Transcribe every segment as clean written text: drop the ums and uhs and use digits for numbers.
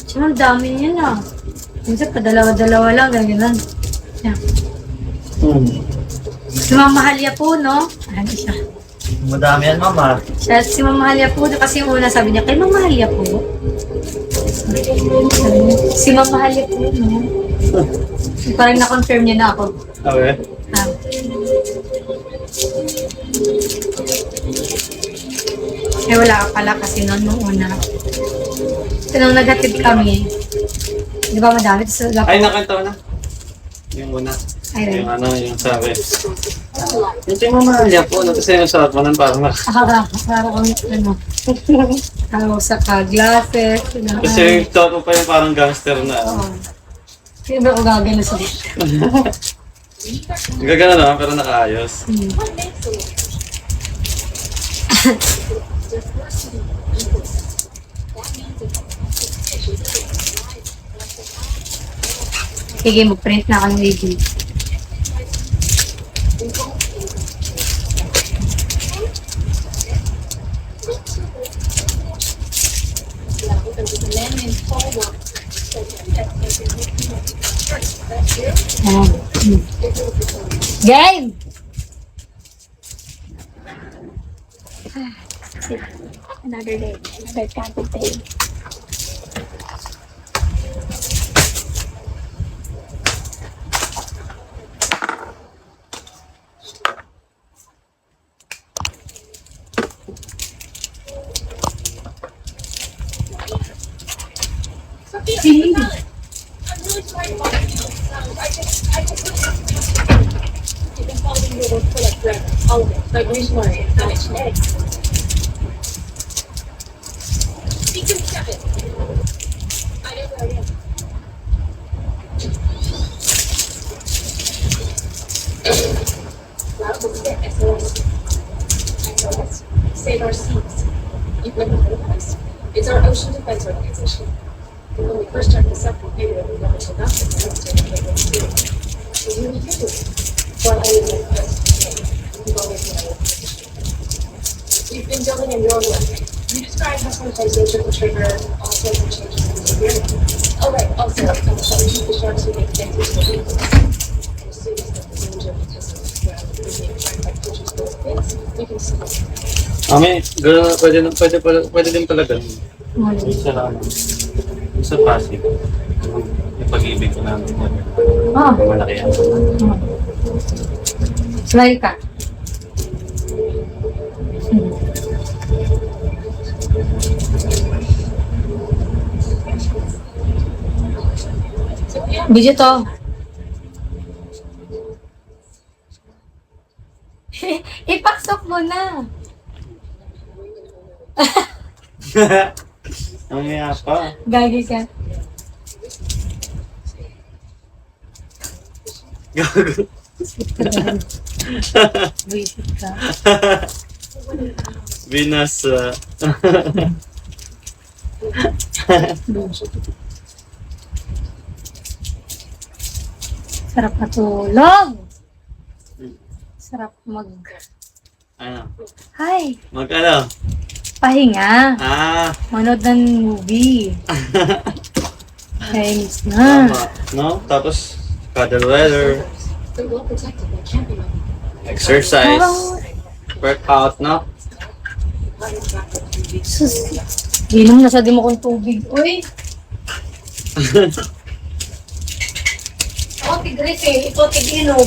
Siya, ang dami niya na. Minsan, padalawa-dalawa lang, ganyan. Siya. Si Mama Halia po, no? Ano siya? Madami yan, mama. Siya, si Mama Halia po, kasi yung una sabi niya, kay Mama Halia po. Sabi niya, si Mama Halia po, no? Parang na-confirm niya na ako. Okay. Ah. Eh, wala ka pala kasi noon nung una. Ito nung naghatid kami. Di ba madami? Ay, nakanta na. Yung una. Ay, Yung ano, yung sabi. Hindi mo mahalya po. Kasi yung sa ako nun parang Parang kami, ano, tawag sa ka-glasses. Kasi yung thought mo pa yung parang gangster na. Oo. Kaya ba ko gagana sa Gagana naman pero nakaayos. Sige, mag-print na ako ng video. Game! Another day, another kind of day. Save our seas. You've never heard of us? It's our ocean defense organization. And when we first started this up, we figured it would never turn out to be able to make it through. So you really do it. Well, I mean, you've always been our We've been building a neural network. You described how sometimes nature will trigger all sorts of changes in behavior. Oh, right. Also, I'm telling you the sharks who make things into the vehicles. And as soon as the danger of the testing ground is being tracked by creatures those things, we can see it. Mami, gano'n, pwede din pala ganun. Yung sa ano, yung sa Pasig. Yung pag-ibig ko namin. Oh. Malaki yan. Slay ka. Video to. Ipasok mo na. Mamaya pa. Gagi ka. Gago. Visit ka. Binasa. Sarap matulog. Sarap mag... Ano? Hi! Mag-ano? Pahinga. Ah, Manood ng movie. Chinese na. tama. No? Tapos, cuddle weather, They're well protected. They can't be like exercise, Parang, workout, no? sus, ginom na sa di mo kong tubig. Uy! Ako tigres eh. Ito tig-inom.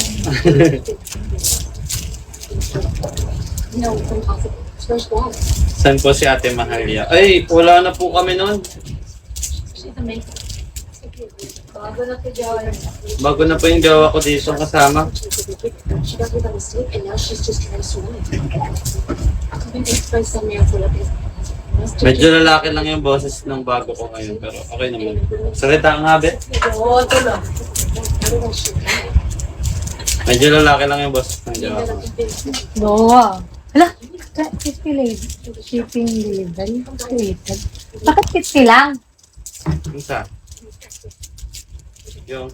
no impossible. Fresh water. Saan po si Ate Mahalia? Ay, wala na po kami noon. She's amazing. Bago na ito dyan. Bago na po yung gawa ko dito kasama. She got with a mistake and now she's just trying to survive. Couldn't express some miracle of his. Medyo lalaki lang yung boses ng bago ko ngayon, pero okay naman. Salita ka nga, be. Oo, ito lang. Medyo lalaki lang yung boses ng gawa ko. Doa. Hala, 50 lady. Shipping delivery. Waited. Bakit 50 lang? Isa. Yung.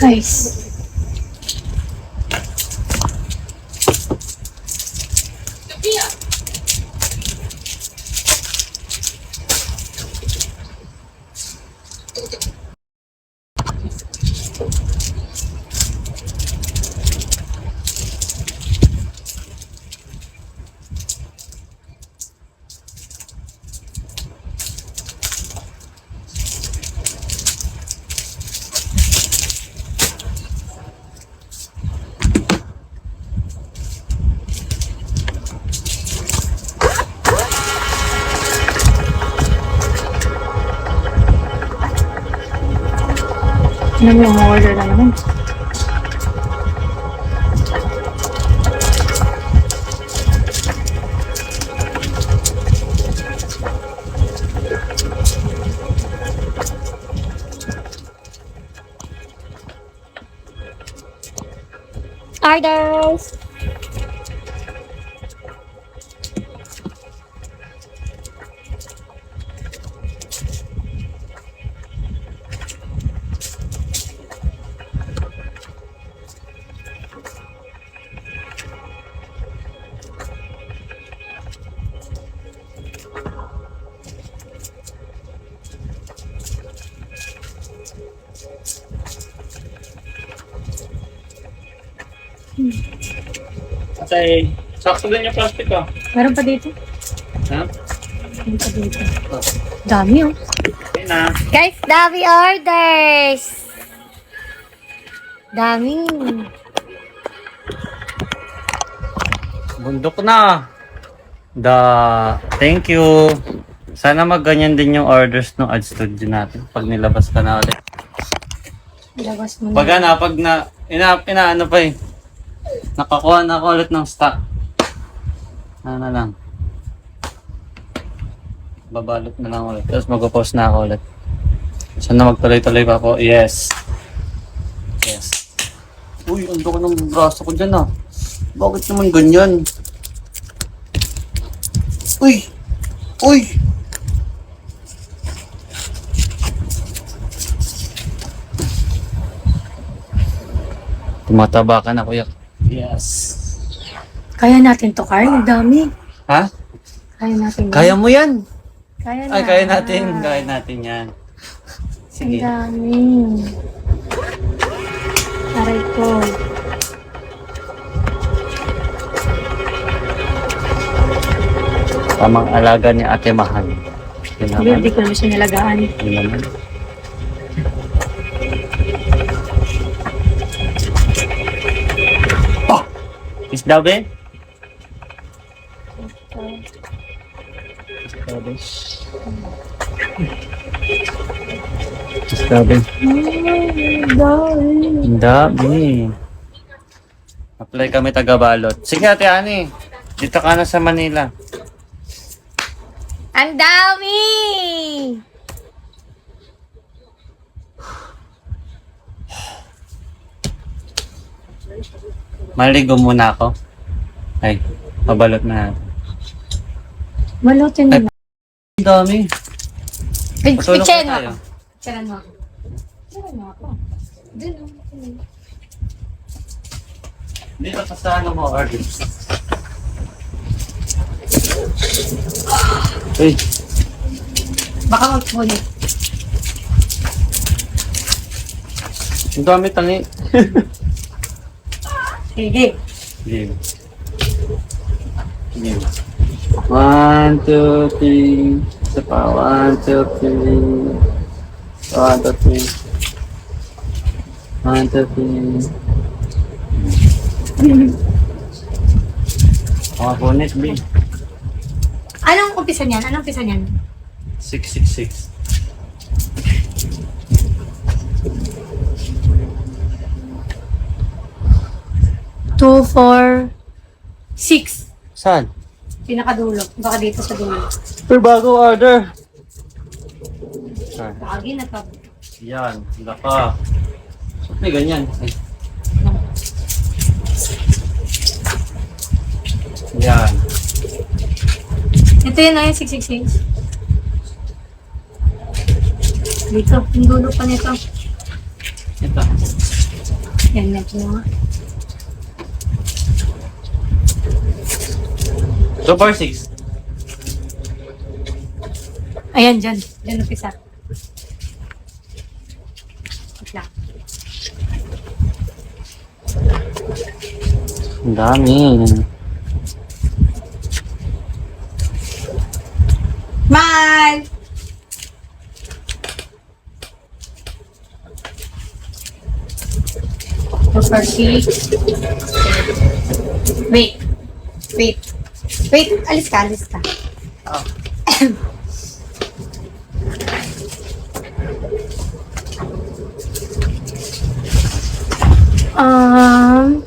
Nice. Mia! Ano mo yung order na naman? Orders! Kasi, sakto din yung plastic ah. Meron pa dito. Ha? Meron pa dito. Dami oh. Okay na. Guys, dami orders! Dami. Bundok na. Thank you. Sana magganyan din yung orders ng ad studio natin pag nilabas ka na ulit. Ilabas mo na. Pag inaano pa eh. Nakakuha na ako ulit ng stock. Ano na lang. Babalot na lang ulit. Tapos mag-post na ako ulit. Sana magtuloy-tuloy pa ako. Yes. Yes. Uy, ando ko ng braso ko dyan ah. Bakit naman ganyan? Uy! Uy! Tumataba ka na, kuya. Yes. Kaya natin to, Carl. Ang dami. Ha? Kaya natin yan. Kaya mo yan. Kaya na. Ay, kaya natin. Kaya natin yan. Ang Sige. dami. Aray ko. Tamang alaga ni Ate Mahal. Yun Hindi, naman. hindi ko naman siya nalagaan. Yun naman. Oh! Isda ba eh? Isda ba? Isda ba? Ang dami. Apply kami taga-balot. Sige Ate Ani, dito ka na sa Manila. Ang dami! Maligo muna ako. Ay, pabalot na. Malutin mo na. Ang dami. Patulong Pichain mo pa ako. tayo. Pichain mo ako. Pichain mo ako. Dun oh. Dito ka sa ano mo, order. Uy, Baka mag-ulit. ang dami tangi. Sige. Game. Game. 1, 2, 3. Isa pa. 1, 2, 3. 1, 2, 3. 1, 2, 3. Mga punit, B. Anong umpisa niyan? 666. Two, 4, 6. Saan? Pinakadulo. Baka dito sa dulo. Pero bago order. Saan? Lagi na to. Yan. Laka. May ganyan. Ay. Yan. Ito yun na yung 666. Dito. Yung dulo pa nito. Ito. Yan na ito nga. So far 6. Ayan, dyan. Dyan upisa. Wait lang. Ang dami. Mal! For 6. Wait. Wait. Wait. Alis ka, alis ka. Ah. Um,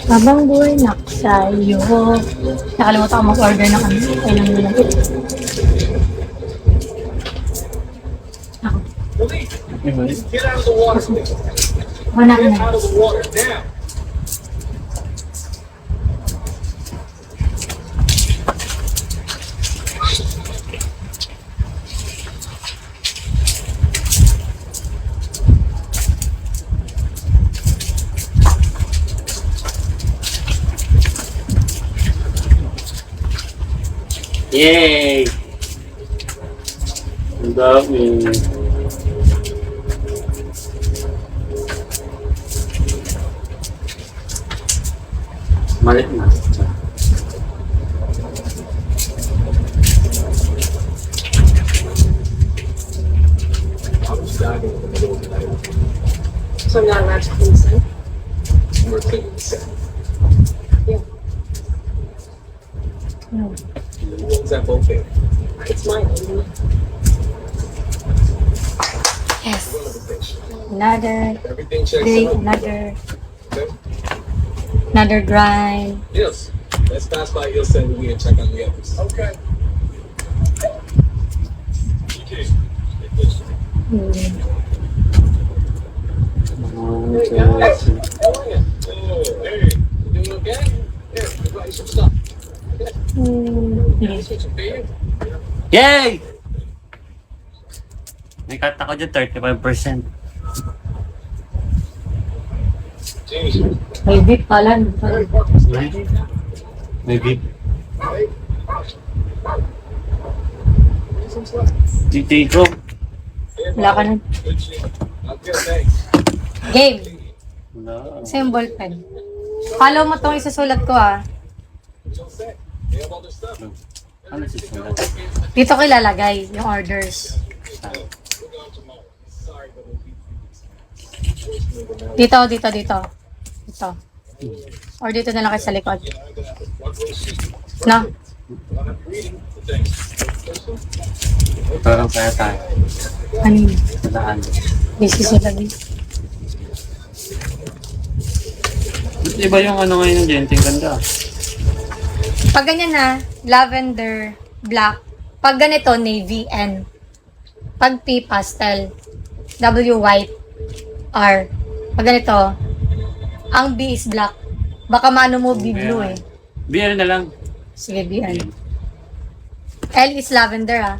Habang buhay na sa'yo. Nakalimutan ko mag-order ng ano. Ay, nang lang. Get out of the water, please. Wala ka Get na. out of the water now. Yay! Ang dami. Malit na. I was diving in the middle of the night. So I'm not allowed to clean the sun? We're cleaning the set. No. Who owns that boat there? It's mine, isn't it? Yes. Run of the fish. Another Everything checks day, out. another Okay. grind. Yes. Let's pass by Ilse and Louis and check on the others. Okay. Okay. Hmm. Hey guys, how are you? Oh, hey, you doing okay? Here, I brought you some stuff. Hmm. This one's for you. Yay! May cut ako dyan, 35%. Jamie, May beef pala. May beef. hey. Some stuff. Titi ko. Wala ka na. Good shit. I'm good, thanks. Game. Wala. Isa yung ballpen. Follow mo tong isusulat ko ah. You all set? They have all their stuff. Ano si Sulat? Dito ko ilalagay yung orders. We'll go tomorrow. Sorry, but we'll be Dito, dito, dito. Dito. Or dito na lang kayo sa likod. No? I'm reading the things. Parang kaya tayo. Ano yun? Walaan. Busy sila din. Ba't iba yung ano ngayon ng Genting ganda? Pag ganyan na, lavender, black. Pag ganito, navy, N. Pag P, pastel. W, white. R. Pag ganito, ang B is black. Baka maano mo B blue eh. BL na lang. Sige, B, N. L is lavender ah.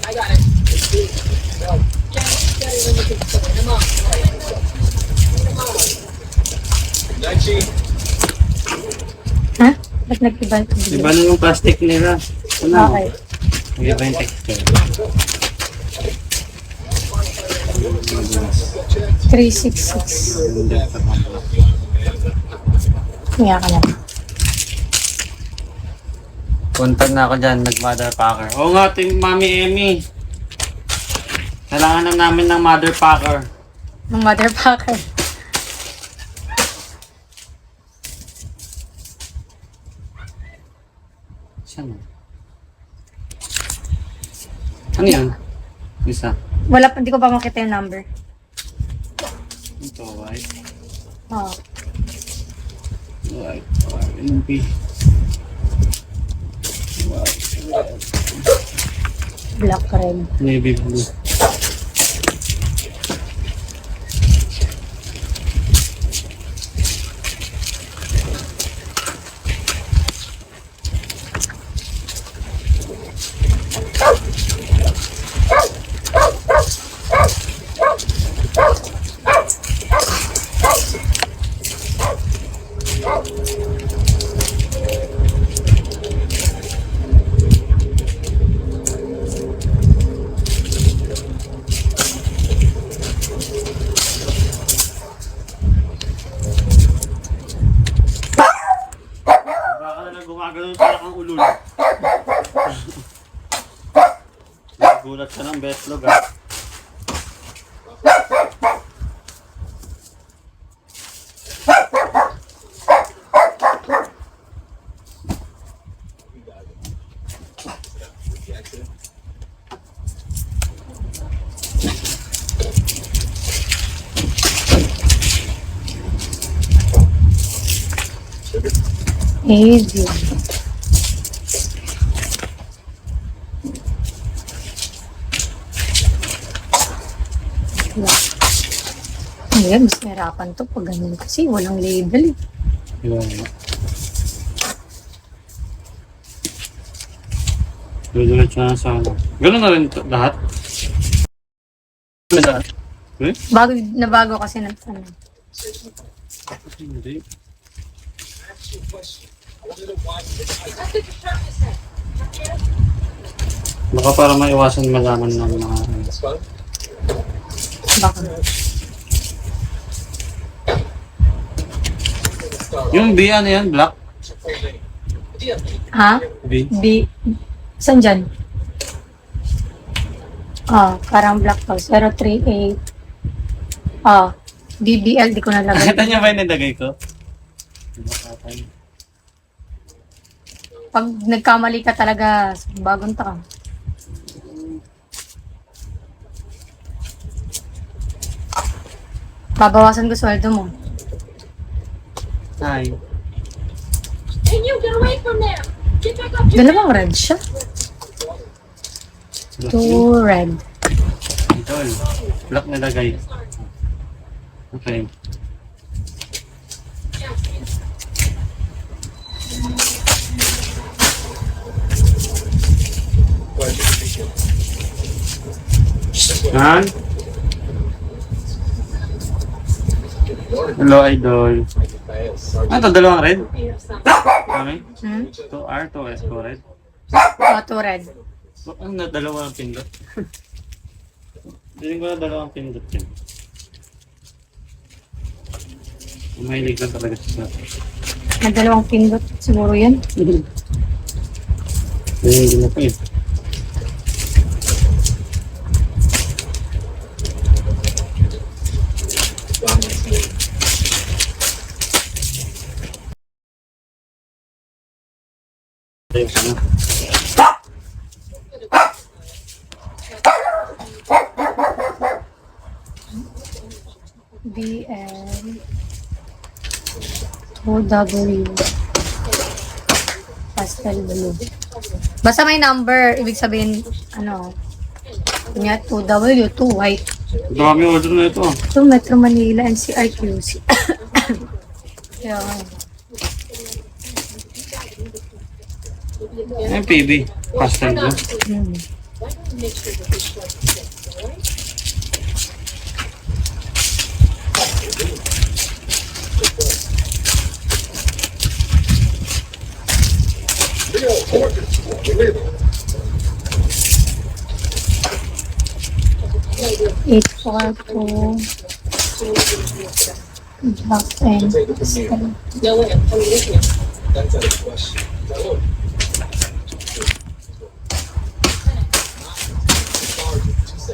I got it. Come on. Naichi, Ha? Ba't nag-iba ito? Iba na yung plastic nila. Ano? Okay. Iba yung texture. 366. Ganda pa pa. Nga ka lang. Punta na ako dyan, nag-mother packer. Oo nga, ito yung Mami Emmy. Kailangan na namin ng mother packer. Ng mother packer. Saan? Ano yan? Isa. Wala pa, hindi ko pa makita yung number. Ito, white. Oh. White. NP. White. Black red. Navy blue. Lugar. Easy. Ayan, mas nahirapan to pag ganun kasi walang label eh. Yun. Diretso na sa ano. Ganun na rin lahat? Lahat? Eh? Bago kasi ng ano. Hindi. Baka para maiwasan malaman ng mga... Baka. Yung B, ano yan? Black? Ha? B? B. Saan dyan? Parang black to. 038. BBL, di ko nalagay. Nakita niyo ba yung nilagay ko? Pag nagkamali ka talaga, bagong taka. Babawasan ko sweldo mo. Hi. And you get away from there! Get back up! Dalawang red siya. 2 red. Ito eh. Black nilagay. Okay. Han? Hello, idol. Ito, dalawang red? Kami? Hmm? 2R, 2S, 2 red. 2 red. Ano na, dalawang pindot? Hindi ko na dalawang pindot yan. Mahilig lang talaga siya. Dalawang pindot siguro yan. Hindi na pa eh. Ayun na. BL 2W pastel blue. Basta may number, ibig sabihin, ano, kunya 2W, 2 white. Dami order na ito ah. 2 Metro Manila, NCRQC. Yan. Ayun, PB. Pastel blue. Hmm. Why don't we make sure that this show is fixed, alright? Eight four two black and pastel. No way, I'm coming with you. That's out of the question. No.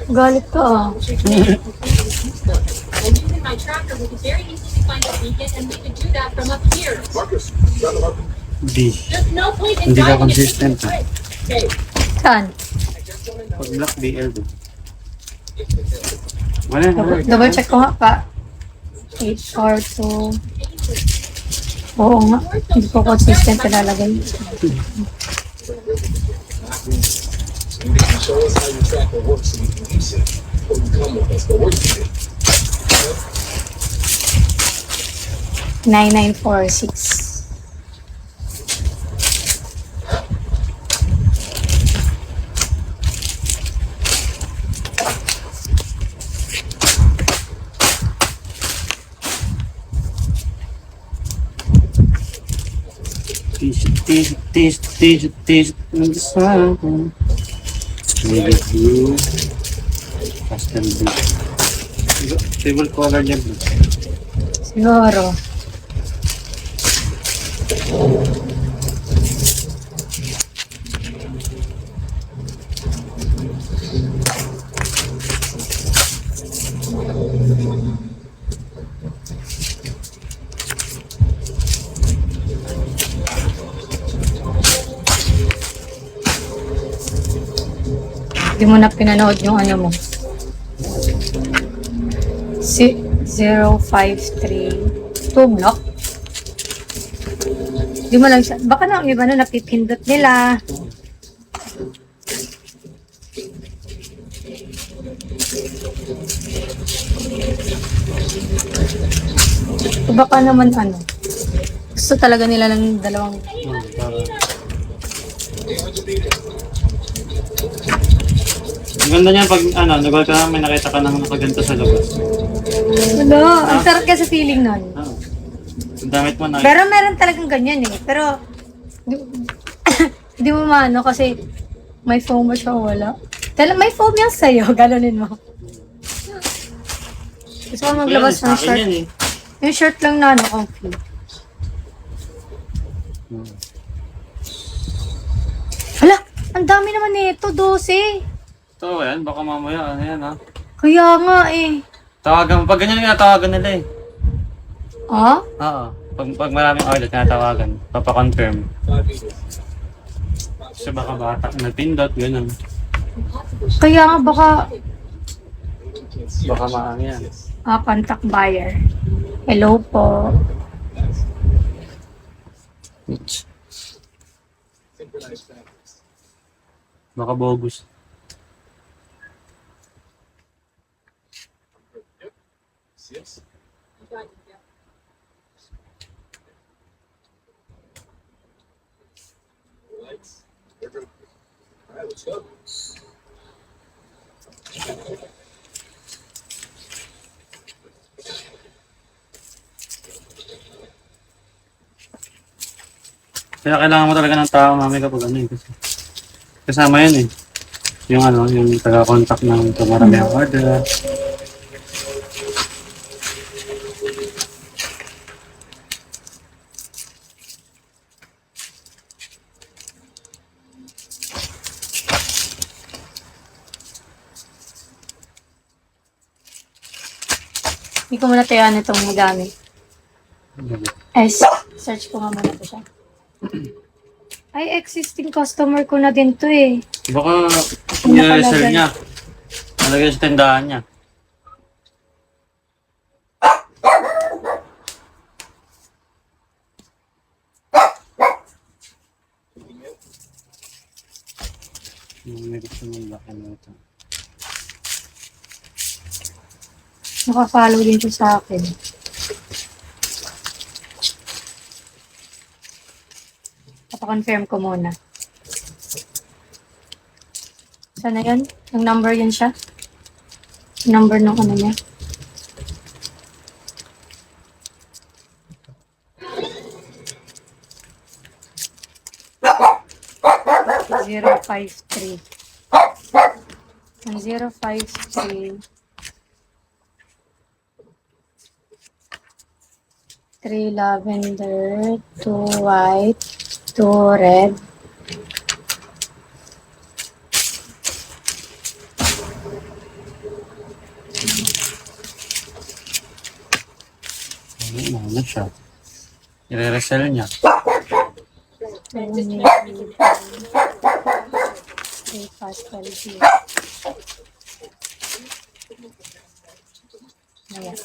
Galit ka ah. And using my tracker, we could very easily find a beacon, and we could do that from up here. Marcus, grab the Marcus. D. There's no point in Hindi ka driving it consistent, to the Okay, Saan? Pag black BL din. Wala na. Double check ko nga pa. 8 or 2. Oo nga. Hindi ko consistent nalalagay. You can show us how your tracker works so we can use it. Or you come with us, but we're using it. 9946. Taste ng sun. Navy blue. Pastel blue. Table color niya blue. Siguro. Hindi mo na pinanood yung ano mo. 053 2 block. Di mo lang siya. Baka na iba na napipindot nila. O baka naman ano. Gusto talaga nila ng dalawang. Ang ganda niya pag ano, nag-call ka namin, nakita ka nang nakaganto sa labas. Wala. Ang sarap kasi feeling nun. Ah. Ang damit mo na. Pero meron talagang ganyan eh. Pero, di mo maano kasi may foam ba siya o wala? May foam yan sa'yo, ganunin mo. Gusto ko maglabas ng shirt. Yan, eh. Yung shirt lang na ano, comfy. Hala, ang dami naman nito, 12. Ito yan, baka mamaya ano yan ha. Kaya nga eh. Tawagan, pag ganyan nga tawagan nila eh. Ah? Oo. Pag maraming order, tinatawagan. Papakonfirm. Kasi baka bata na pindot, gano'n. Kaya nga baka Baka maano yan. contact buyer. Hello po. Baka bogus. Yes. Lights. They're good. All right, let's go. Kaya kailangan mo talaga ng tao, mami, kapag ano eh. Kasi kasama yan eh. Yung ano, yung taga-contact ng marami ang order. Hindi ko muna tayo ano itong magamit. Search ko nga muna ito siya. Ay, existing customer ko na din to eh. Baka Kung niresell nakalagay. niya. Nalagay sa tindahan niya. May gusto mong laki na ito. Nakafollow din siya sa akin. Papakonfirm ko muna. Sana yun? Yung number yun siya? Yung number ng ano niya? Zero 53. Ang 053. 3 lavender, 2 white, 2 red. Ano siya? I-resell niya. 2 navy, 3 pastel blue. Ayan.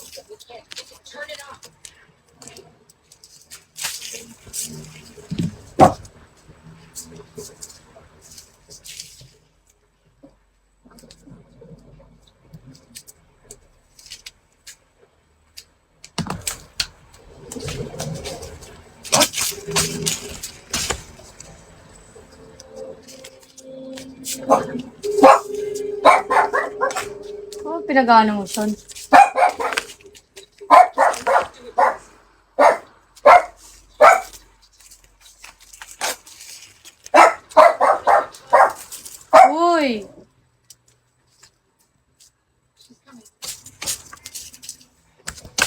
Oh, pinag-ano mo siya. Uy!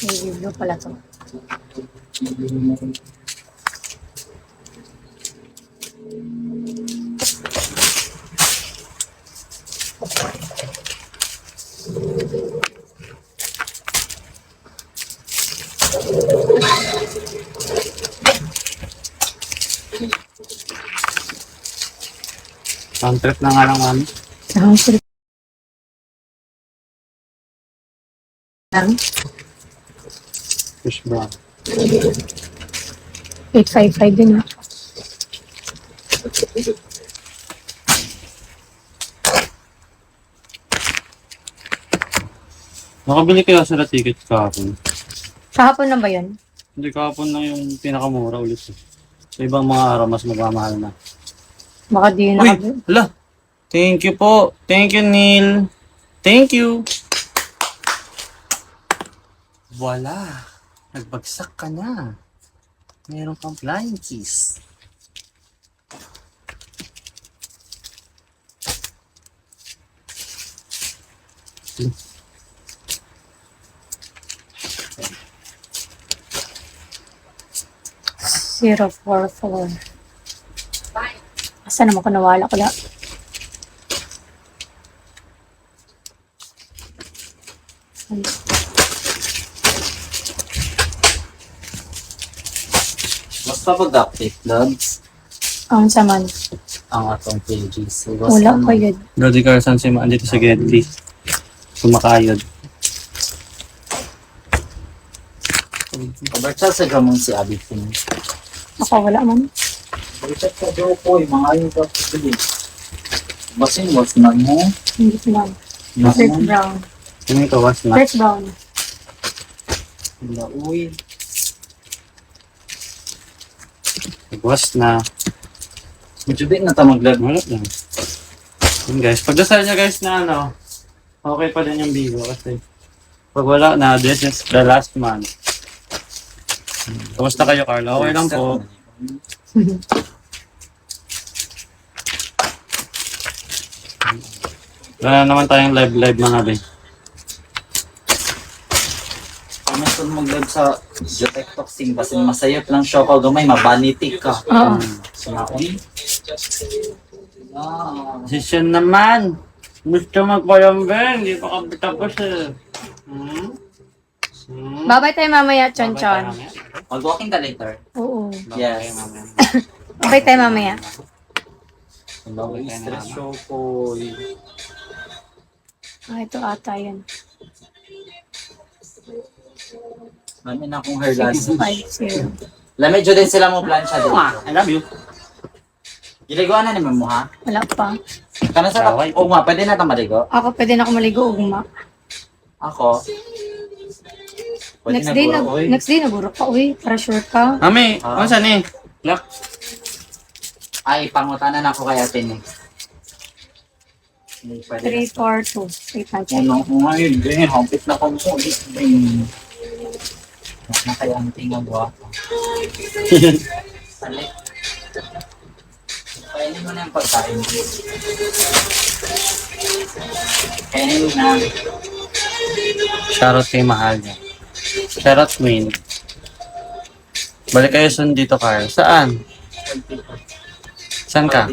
Navy blue pala to. Sound trip na nga lang, mami. Ang sweet. Lang. Fish brown. 855 din ah. Nakabili kaya sila ticket kahapon? Kahapon na ba yun? Hindi, kahapon na yung pinakamura ulit. Sa ibang mga araw, mas magmamahal na. Baka di yun Uy! nakabili. Hala! Thank you po. Thank you, Neil. Thank you. Voila! Nagbagsak ka na. Meron kang flying kiss. Zero 44. Asa naman ko nawala ko lang. Basta pag-update, logs, Ang saman. ang atong pages. Wala pa yun. Brody Carson si andito sa Gedli. Kumakayod. Kabarcha sa gamon si Abby Ping. Ako wala man. Kabarcha sa Joko, yung mga yung kapili. Basin, what's na mo? Hindi ko lang. Dark brown. Ano ito? Was na? Dark brown. Uy, Was na. medyo din na ta maglag. Wala lang. Yun guys. Pagdasal niya guys na ano, okay pa din yung bigo kasi pag wala na, this is the last month. Kamusta kayo, Carlo? Okay lang po. Wala na naman tayong live mga be. Kung gusto mo maglag sa Jotektok sing, basin masayot lang siya ka gamay, mabanitik ka. Oo. Sumaon. Ah, Session naman. Gusto magpalamben, hindi pa kami tapos eh. Hmm? Hmm? Babay tayo mamaya, Chon Babay Chon. tayo mamaya. mag-walking ka later. Oo. Babay Yes. tayo mamaya. Babay tayo mamaya. Uy, stress show ko. Ah, ito ata yun. Mami na akong hair last. 650. Lamedyo din sila mo plancha dito. I love you. Giliguan na ni mo ha? Wala pa. Kana sa Kaway. o nga, pwede na ta maligo? Ako pwede na ako maligo ugma. Ako. Pwede Next day na oy. next day naguro ka uy, para sure ka. Mami, Ah. ano saan eh? Look. Ay, pangutanan ako kay ate ni. Pwede 3 4 2. Wait lang check. Ano ko ngayon, ganyan, hampit na ko mo. Na kaya ang tingog ko. Salik. Kainin mo na yung pagkain. Kainin mo na. Shoutout kay Mahal niya. Shoutout Queen. Balik kayo soon dito, Carl. Saan? Saan ka?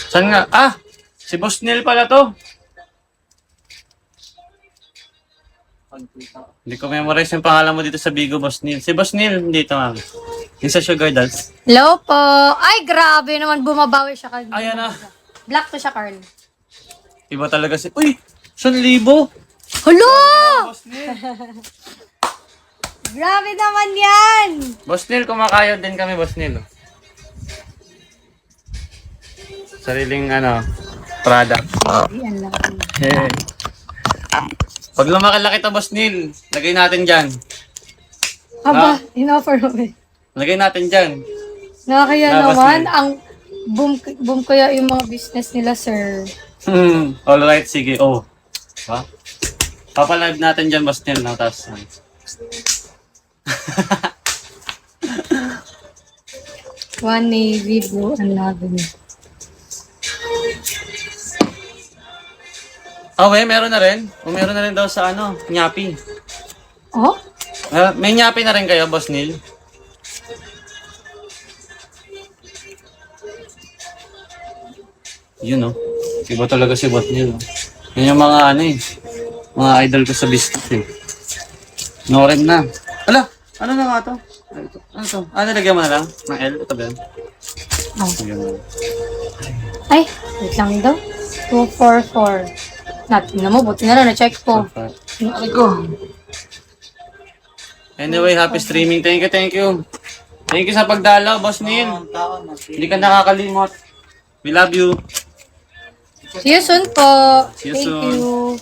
Saan nga? Ah! Si Boss Neil pala to. Hindi ko memorize yung pangalan mo dito sa Bigo, Boss Neil. Si Boss Neil, dito ma'am. Yung sa Sugar Dolls. Hello po. Ay, grabe naman bumabawi siya kag. Ayan na. Black to siya, Carl. Iba talaga si... Uy! 1,000! Hello! Boss Neil! Grabe naman yan! Boss Neil, kumakayod din kami, Boss Neil. Sariling product. Yan lang. Hey. Pag lumaki-laki to, Boss Neil, lagay natin dyan. Aba, in-offer mo eh. Lagay natin dyan. Nakakaya Labas naman, na ang boom kaya yung mga business nila, sir. Alright, sige. Oh. Ha? Papalive natin dyan, Boss Neil. No? Tapos, One navy blue and lavender. meron na rin. Meron na rin daw sa Nyapi. Oh? May Nyapi na rin kayo, Boss Neil? Yun, oh. Iba talaga si Boss Neil. Oh. Yan yung mga mga idol ko sa business eh. No rin na. Ala, ano na nga to? Ano to? Nilagyan mo na lang? Ng L? Ito ba yan? Oh. Ayun. Ay, wait lang daw. 244. Natin na mo, buti na lang, na-check ko. Ay ko. Anyway, happy streaming. Thank you, thank you. Thank you sa pagdalaw, Boss Neil. Hindi ka nakakalimot. We love you. See you soon po. See you Thank soon. you.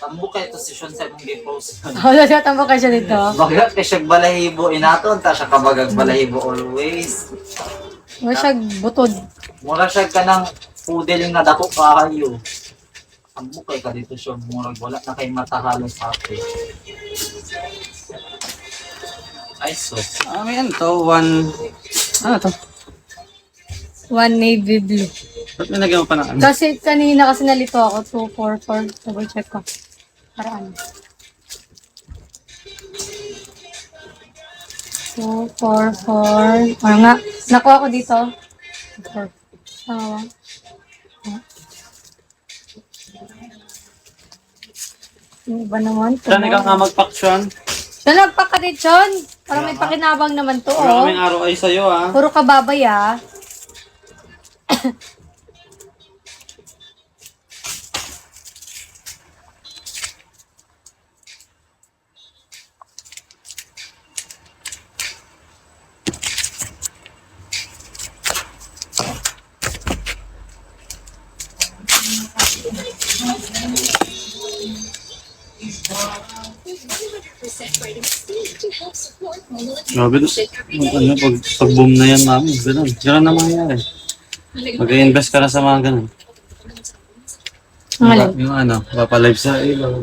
Tambok kayo ito si Sean sa mong gi-post. Wala siya, tambok ka siya dito. Bagat kay siya balahibo inaton ta siya kabagag balahibo always. Wala siya butod. Mura siya ka ng poodle nga dako kayo. Tambok kay ka dito siya murag wala na kay mata halos ate. Ay sus. May ano to? One... Ano to? One navy blue. Ba't nilagyan mo pa ng ano? Kasi kanina kasi nalito ako, 244. Double check ko. Paraan. 244. Ano nga? Nakuha ko dito. Tama. Yung iba naman. Saan ikaw nga mag-paksyon? Siya nagpakadit, John. Parang may pakinabang naman to, Wala oh. kaming araw ay sa'yo, ah. Puro kababay, ah. Grabe, ano, pag-boom na yan, mami. Ganun. Ganun na mangyayari. Mag-i-invest ka na sa mga ganun. Ang alin. Yung ano, papalive sa ilaw.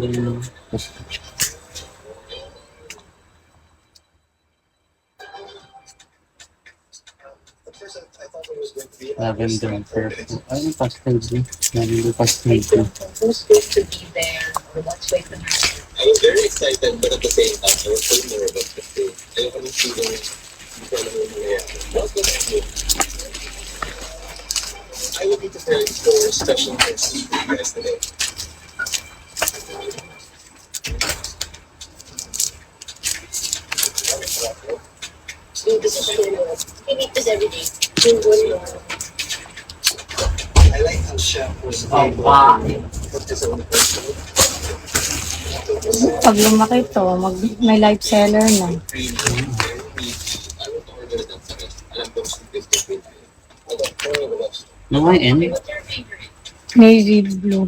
Lavender and purple. Ay, yung pastel blue. Lavender pastel blue. Who's going to be there? Or what's going to happen? I was very excited, but at the same time, I was so nervous kasi ayoko nang feeling hindi ko alam yung mangyayari. What's going to happen? I will be preparing for special things for you guys today. So this is your we need this every day. Yung one I like how Chef was Aba. put this on the first one. Pag lumaki to, may live seller na. Cream, very rich. I would order that sa rest. Alam ko gusto ko with I don't know what No, may N. what's your favorite? Navy blue.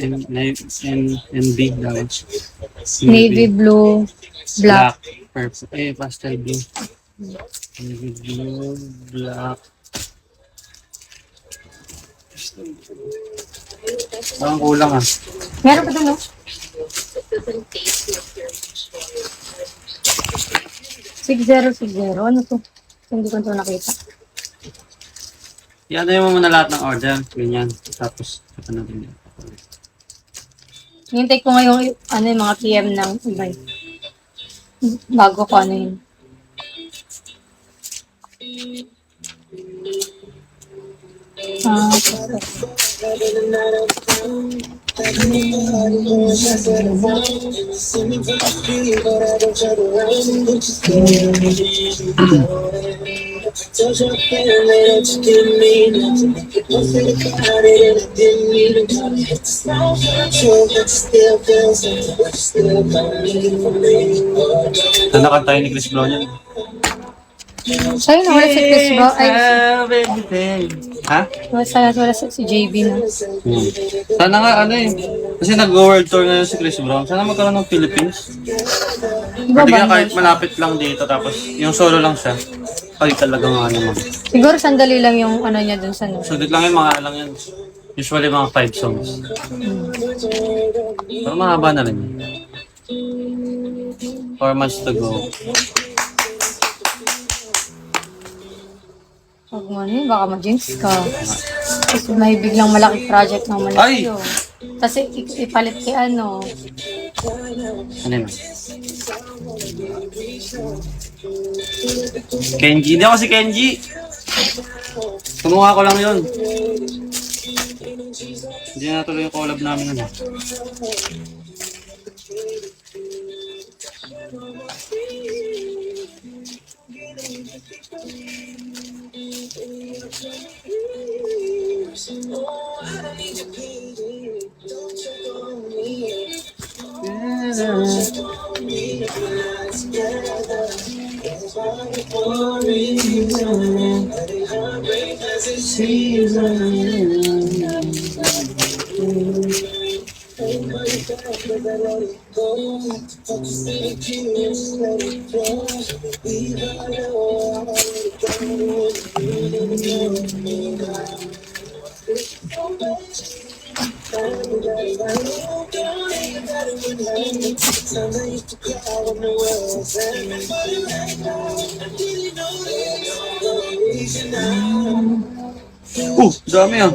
N B daw. Navy blue, black. Purple. Eh, pastel blue. Navy blue, black. Parang kulang, ah. Meron pa doon, no? It doesn't taste like your usual. 6060. Ano to? Hindi ko ito nakita. Yan na mo muna lahat ng order. Ganyan. Tapos, saka na din. Hintay ko ngayong ano, yung mga PM ng iba. Bago ko ano yun. Saan nakanta ni Chris Brown yan? Sa'yo na, wala si Chris Brown. Ay, Ha? wala si JB na. Sana nga, ano eh. Kasi nag-world tour ngayon si Chris Brown. Sana magkaroon ng Philippines. Diba Pwede ba? nga kahit malapit lang dito. Tapos yung solo lang siya. Ay, talagang ano mo. Siguro sandali lang yung ano niya dun sa no. Sulit lang yung mga lang yan. Usually mga 5 songs. Pero mahaba na rin yun. 4 months to go. Huwag mo ano, baka ma-jinx ka. Kasi may biglang malaki project naman na Ay! sa'yo. Tapos ipalit kay ano. Ano yun? Kenji. Hindi ako si Kenji. Kumuha ko lang yun. Hindi na natuloy yung collab namin. Ano. Dami ah.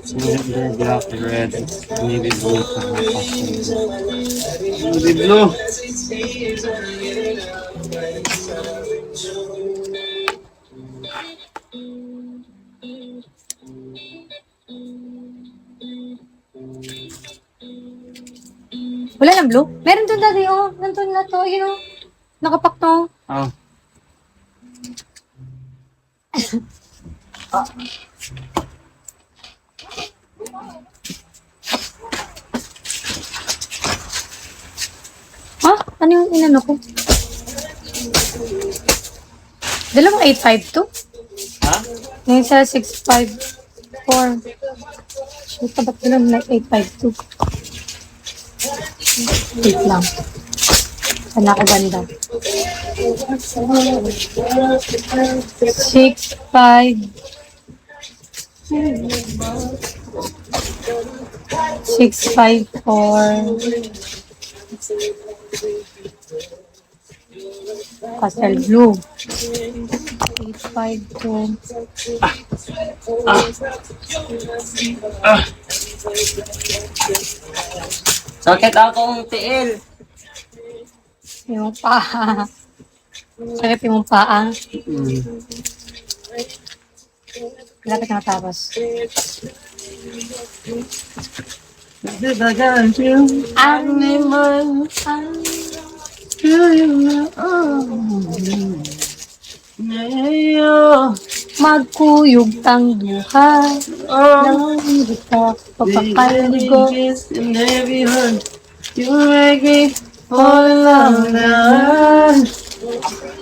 Silver, black, red, navy blue, navy blue. Wala ng blue? Meron doon dati, oh. Nandun na to, yun, oh. Nakapak to. Oh. Ha? Ano yung inano ko? Dalawang 852? Ha? Ngayon sa 654. Shit, ba't dalawang na 852? Wait lang. Saan ako banda? 6-5 6-5-4 Pastel blue 8-5-2 Sakit akong tiil. yung paa. Sakit yung paa. Lapit na matapos. Magkuyog tang duha nang kita papakaligo. You make me fall in love now.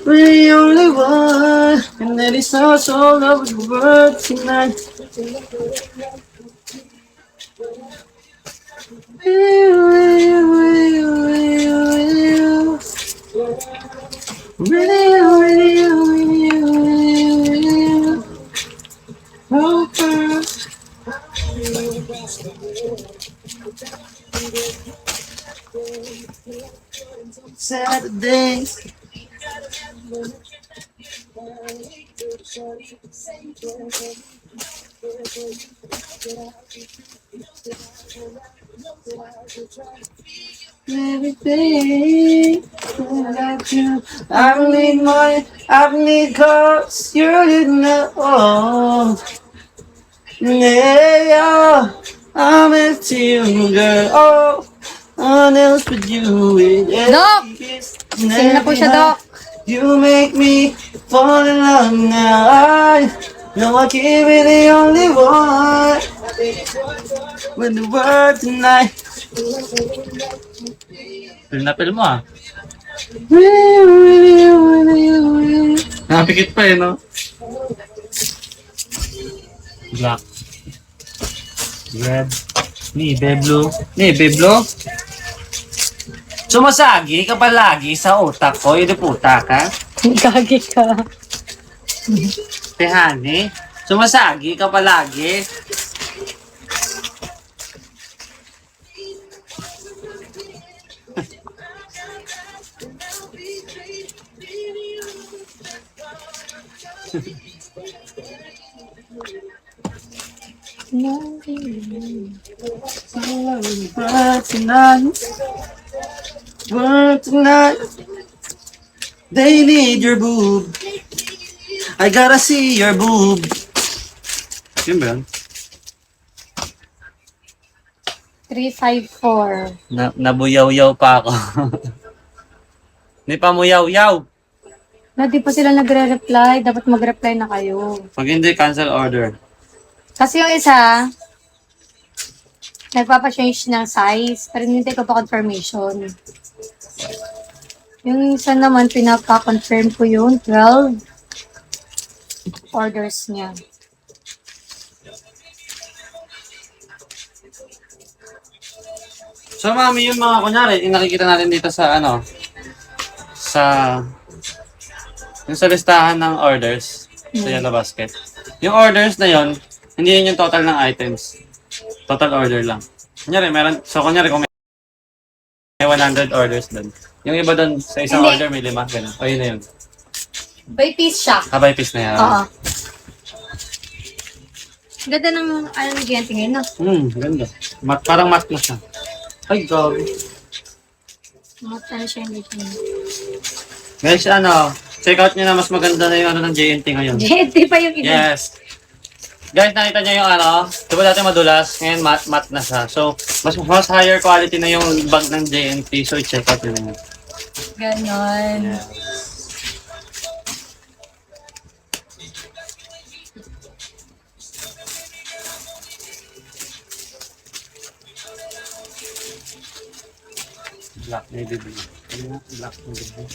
We're the only one, and that is us all over the world tonight. Saturdays. Everything about you, I need money, I need cars, you didn't know. Yeah, I'm into you, girl. Oh, no one else but you. Doc! Sing na po siya, Doc. You make me fall in love now. I know I can't be the only one. When the world tonight. Pinapil mo ah. Nakapikit pa eh, no? Black. Red. Navy blue. Navy blue? Sumasagi ka palagi sa utak ko, yun puta ka. Gagi ka. Tehani, sumasagi ka palagi. But tonight, they need your boob. I gotta see your boob. Yun ba yun? 354. Nabuyaw-yaw pa ako. Hindi pa muyaw-yaw. Na di pa sila nagre-reply. Dapat mag-reply na kayo. Pag hindi, cancel order. Kasi yung isa, nagpapa-change ng size, pero hindi ko pa confirmation. Yung isa naman, pinapa-confirm ko yun, 12 orders niya. So, mami, yung mga kunyari, yung nakikita natin dito sa yung sa listahan ng orders sa Yellow Basket. Yung orders na yon, hindi yun yung total ng items. Total order lang. Kunyari, kunyari kung may 100 orders doon. Yung iba doon, sa isang Hindi. order may 5, ganun. O, yun na yun. By piece siya. Kabay piece na yan. Oo. Ganda ng GNT ngayon, no? Ganda. Parang matte na siya. Ay, gabi. Mata na siya yung GNT. Guys, check out nyo na mas maganda na yung ng JNT ngayon. GNT pa yung iba. Yes. Guys, nakita nyo yung diba dati madulas, ngayon matte na siya. So, mas higher quality na yung bag ng JNT. So, check out nyo na yun. Ganon. Yeah. Black navy blue. Ano nga? Black navy blue.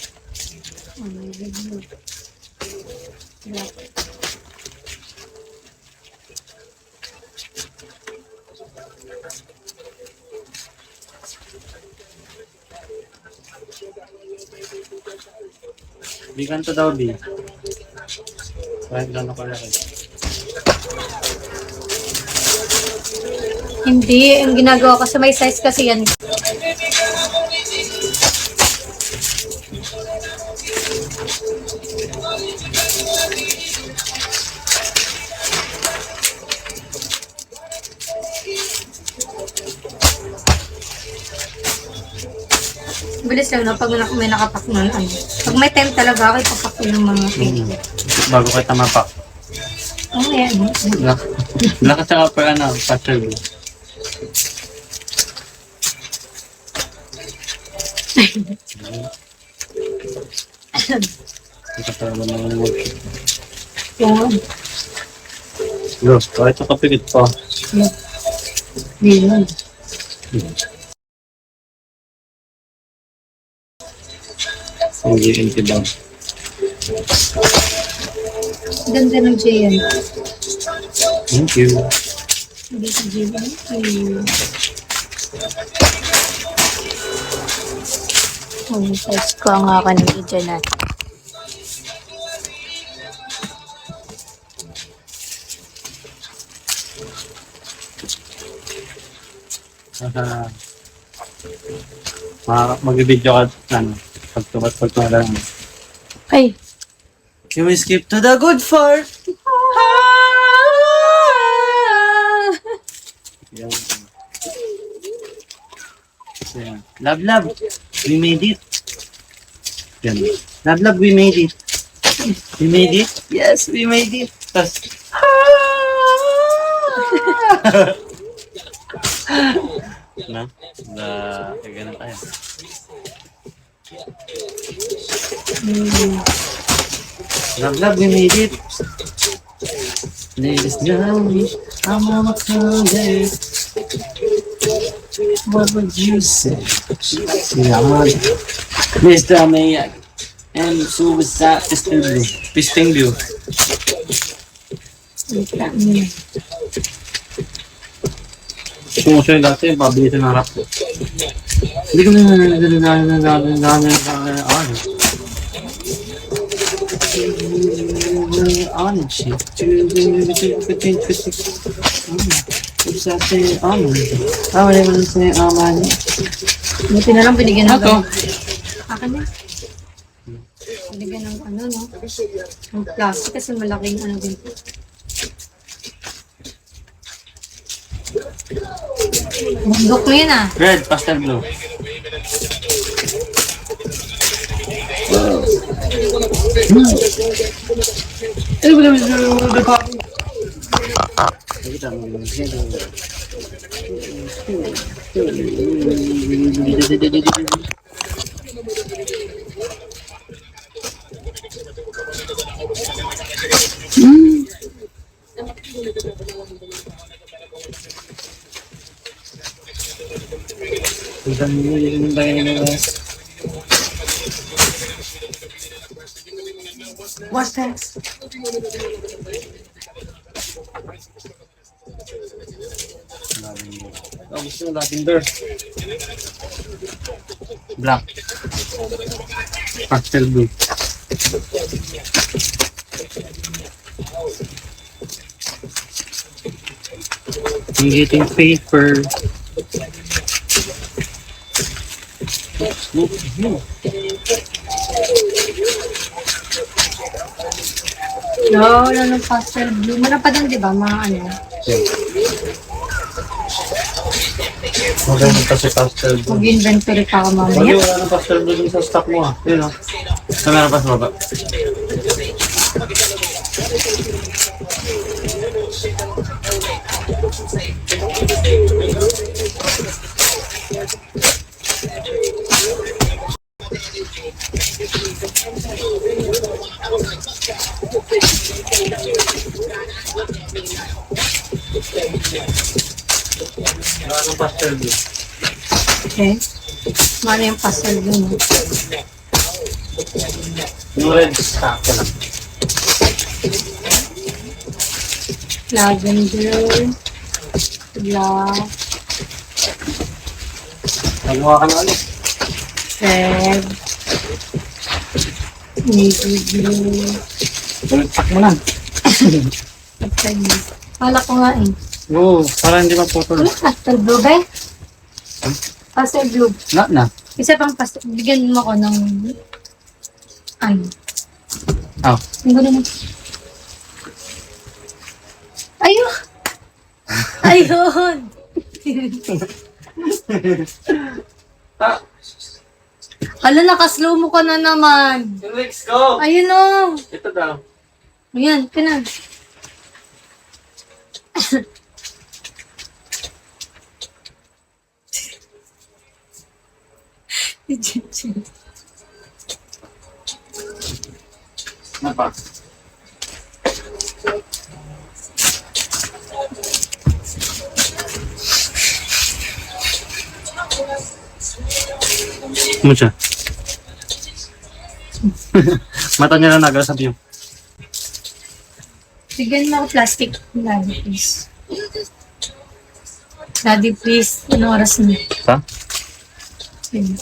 Bigan to daw, B. Kahit gano'n ka laki. Hindi, ang ginagawa ko sa may size kasi yan. Bilis lang no, pag may nakapak nun. Pag may time talaga, ako ipapak ko yung mga thing. Bago kita mapak. Oh, yan. Black at saka per pastel blue. Ito pa naman naman yung workshop. Yan. Los, kahit sa kapigit pa. Yan. Ang GNT bag. Ganda ng JN. Thank you. Hindi sa JN. Ang size ko ang akin ng medya na. Mag-video ka, pagtumat lang. Ay! Can we skip to the good part? Yan. Yan. Love, love. We made it. Yan. Love, love, we made it. We made it? Yes, we made it. Tas, na? Ganun tayo. Love, love, we made it. Ladies and gentlemen, I'm on a Sunday. What would you say? Yeah, Mr. Mayak and Suicide Pisting View. Kung siya yung dati, pabilis ng harap ko. Hindi ko Buti na lang binigyan ng Ito. Akin na. Binigyan ng no? Ng plastic kasi malaking din. Bundok mo yun Red, pastel blue. What's next? Gusto yung lavender. Black. Pastel blue. I'm getting paper. No, wala nang pastel blue. Meron pa din, di ba? Mga ano. Maganda kasi pastel blue. Mag-inventory pa ako Wala, mamaya. wala nang pastel blue dun sa stock mo ah. Yun ah. Kamera pa sa baba. Wala nang pastel blue. Okay. Mano yung pastel blue mo? Yung red stock ko lang. Lavender. Black. Nagawa ka na ulit. Red. Navy blue. Ulit stock mo lang. Pastel blue. Kala ko nga eh. Oo, para hindi maputol. Ano pastel blue ba? Pastel blue. Wala na. Isa pang pastel. Bigyan mo ako ng... Ano? Oh. Ang gulo mo. Ayun! Ayun! Ah, Hala, nakaslow mo ka na naman. let's go! Ayun o. Ito daw. Ayan, pinag. Ano pa? Ano siya? Mata niya lang nagasap yung. Bigyan mo ako plastic. Daddy, please. Daddy, please. Anong oras na? Ha? Sige.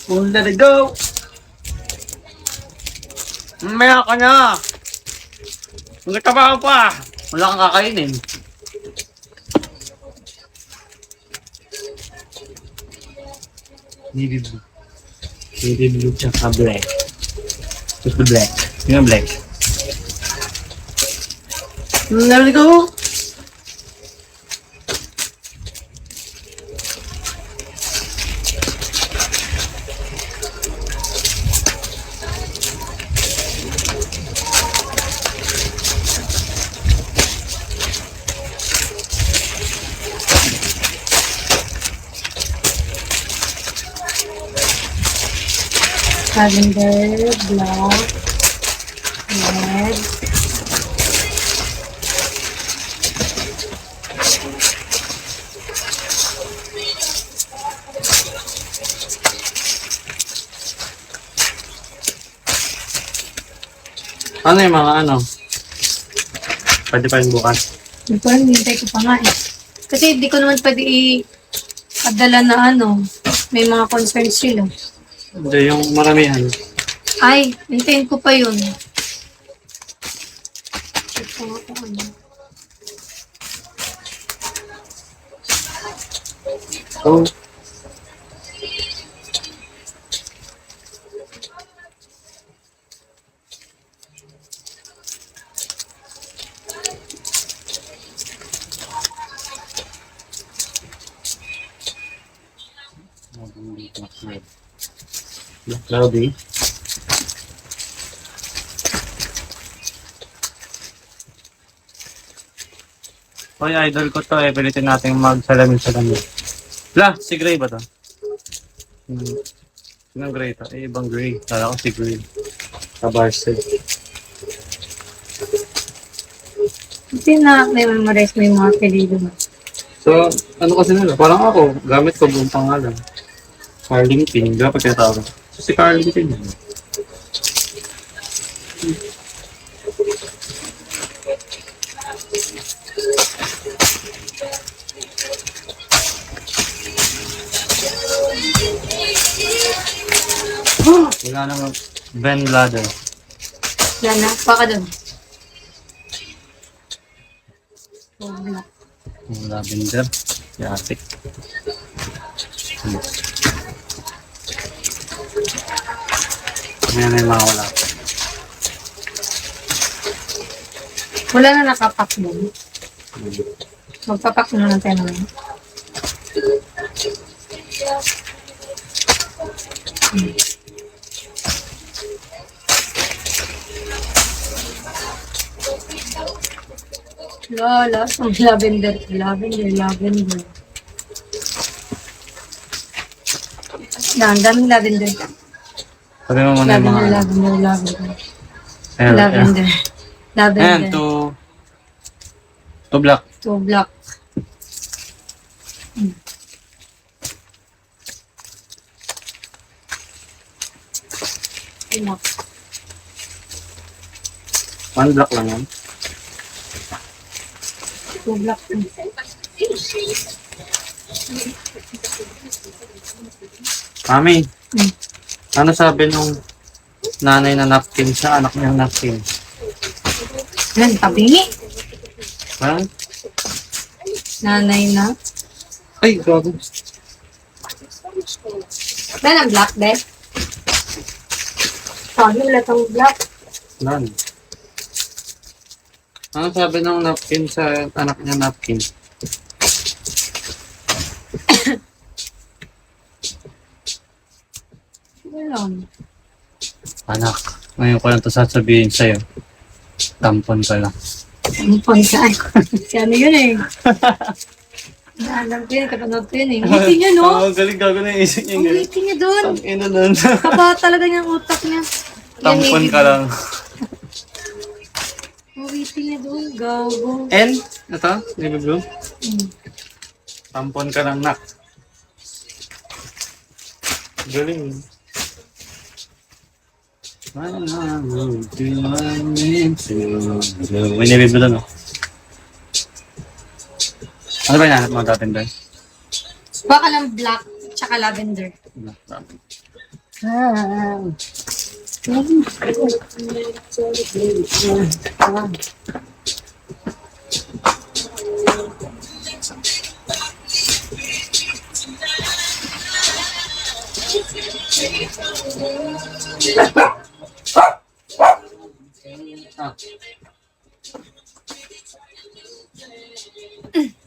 Oh, let it go! Mamaya ka na! Magkatabaho pa! Wala kang kakainin. Navy blue. Navy blue tsaka black. What's the black? Yung black. Let it go! Lavender, black, red. Ano yung mga ano? Pwede pa yung bukas. Ito, hinihintay ko pa nga eh. Kasi hindi ko naman pwede i-padala na ano. May mga concerns sila. Hindi, yung maramihan. Ay, hintayin ko pa yun. Check ko nga kung ano. Oh. Black Cloudy. Hoy, idol ko to eh. Pilitin natin magsalamin-salamin. La, si Gray ba to? Sinong Gray to? Eh, ibang Gray. Kala ko si Gray. Kabarse. Kasi na may memorize mo yung mga apelido mo. So, ano kasi nila? Parang ako, gamit ko buong pangalan. Carlington, dapat kaya tawag. So, si Carlington yun. Wala naman. Ben Laden. Yan na, baka dun. Oh, black. Lavender. Yatik. Ayan na yung mga wala. Wala na nakapak dun. Magpapak na lang tayo naman. Lala, ang lavender. Lavender. Yan, daming lavender. Sabi mo muna yung mga... Lavender. Ayan, Lavender. Ayan, Lavender. to black. To black. Black. One black lang yan. To black. Mami, Hmm. ano sabi nung nanay na napkin sa anak niyang napkin? Yan, tabingi. Ha? Nanay na. Ay, gago. Yan ang black, be. Sabi ulit ang black. Nan. Ano sabi nung napkin sa anak niyang napkin? Yan. Anak, ngayon ko lang ito sasabihin sa'yo. Tampon ka lang. Tampon ka. Si ano yun eh. Alam ko yun, kapanood ko yun eh. Ngiti niya, no? Oo, galing gago na yung isip niya. Ang ngiti niya doon. Ang ina nun. Kaba talaga niyang utak niya. Tampon ka lang. Ang ngiti niya doon, gago. N? Ito? Navy blue? Hmm. Tampon ka lang, nak. Galing. May navy blue doon, no? Ano ba yung hanap mo dating doon? Baka lang black, tsaka lavender. Ah.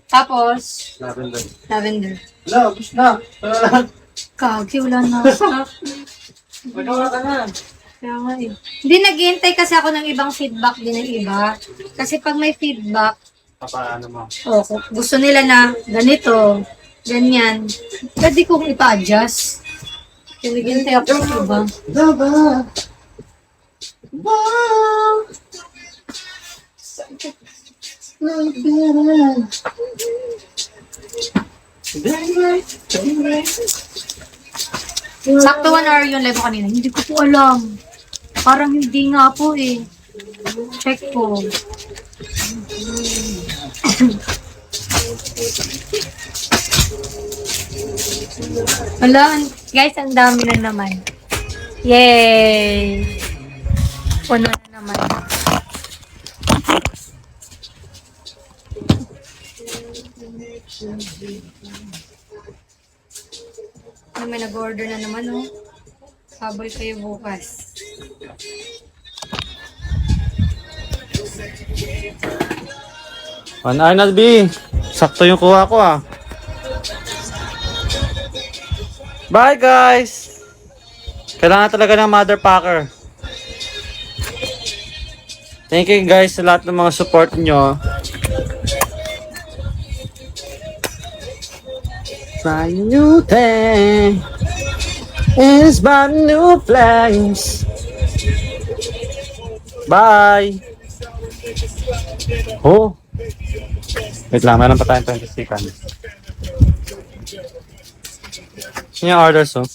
Tapos, Lavender. lavender. Wala, ubus na. Kagi, wala na. Magawa ka na. Kaya nga eh. Hindi, naghihintay kasi ako ng ibang feedback din ng iba. Kasi pag may feedback, Papaano mo? kung gusto nila na ganito, ganyan, pwede kong ipa-adjust. Kaya naghihintay ako sa iba. Daba! Wow! Sakto 1 hour yung live ko kanina. Hindi ko po alam. Parang hindi nga po eh. Check ko. Wala, guys, ang dami na naman. Yay! Puno na naman. May nag-order na naman, oh. Habol kayo bukas. Arnold B, sakto yung kuha ko ah. Bye guys! Kailangan talaga ng mother packer. Thank you guys sa lahat ng mga support nyo. Try a new thing. It's about new flames. Bye! Oh! Wait lang, meron pa tayong 20 seconds. Yun yung orders, oh.